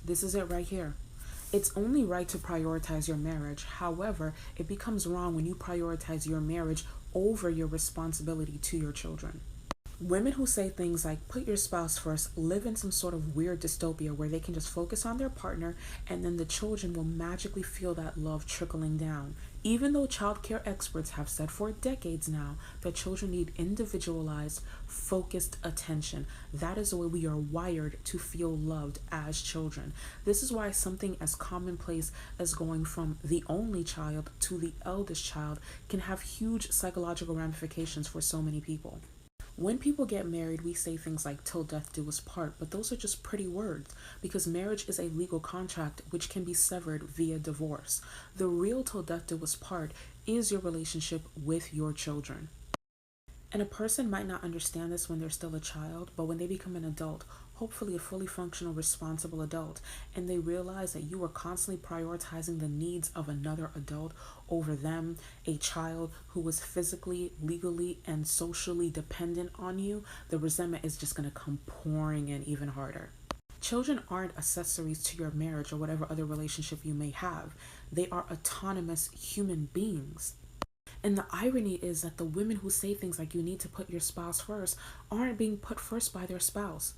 This is it right here. It's only right to prioritize your marriage. However, it becomes wrong when you prioritize your marriage over your responsibility to your children. Women who say things like put your spouse first live in some sort of weird dystopia where they can just focus on their partner and then the children will magically feel that love trickling down. Even though childcare experts have said for decades now that children need individualized, focused attention. That is the way we are wired to feel loved as children. This is why something as commonplace as going from the only child to the eldest child can have huge psychological ramifications for so many people. When people get married, we say things like till death do us part, but those are just pretty words because marriage is a legal contract which can be severed via divorce. The real till death do us part is your relationship with your children. And a person might not understand this when they're still a child, but when they become an adult, hopefully a fully functional, responsible adult, and they realize that you are constantly prioritizing the needs of another adult over them, a child who was physically, legally, and socially dependent on you, the resentment is just going to come pouring in even harder. Children aren't accessories to your marriage or whatever other relationship you may have. They are autonomous human beings. And the irony is that the women who say things like you need to put your spouse first aren't being put first by their spouse.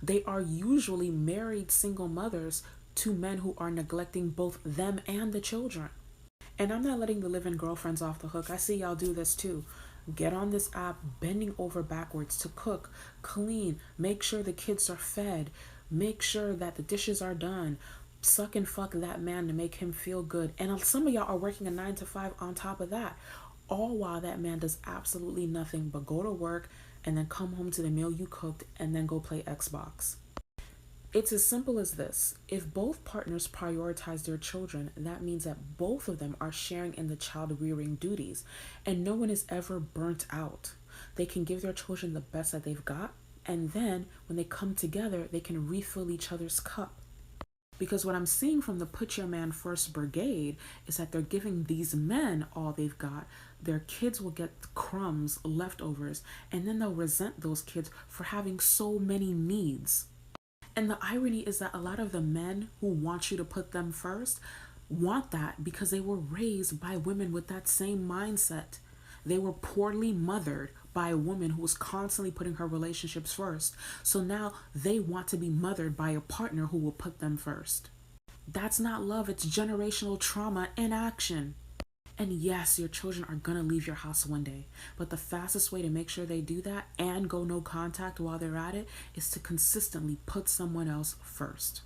They are usually married single mothers to men who are neglecting both them and the children. And I'm not letting the live-in girlfriends off the hook. I see y'all do this too. Get on this app bending over backwards to cook, clean, make sure the kids are fed, make sure that the dishes are done, suck and fuck that man to make him feel good. And some of y'all are working a 9 to 5 on top of that. All while that man does absolutely nothing but go to work and then come home to the meal you cooked and then go play Xbox. It's as simple as this. If both partners prioritize their children, that means that both of them are sharing in the child rearing duties and no one is ever burnt out. They can give their children the best that they've got, and then when they come together, they can refill each other's cup. Because what I'm seeing from the Put Your Man First Brigade is that they're giving these men all they've got. Their kids will get crumbs, leftovers, and then they'll resent those kids for having so many needs. And the irony is that a lot of the men who want you to put them first want that because they were raised by women with that same mindset. They were poorly mothered by a woman who was constantly putting her relationships first. So now they want to be mothered by a partner who will put them first. That's not love, it's generational trauma in action. And yes, your children are gonna leave your house one day, but the fastest way to make sure they do that and go no contact while they're at it is to consistently put someone else first.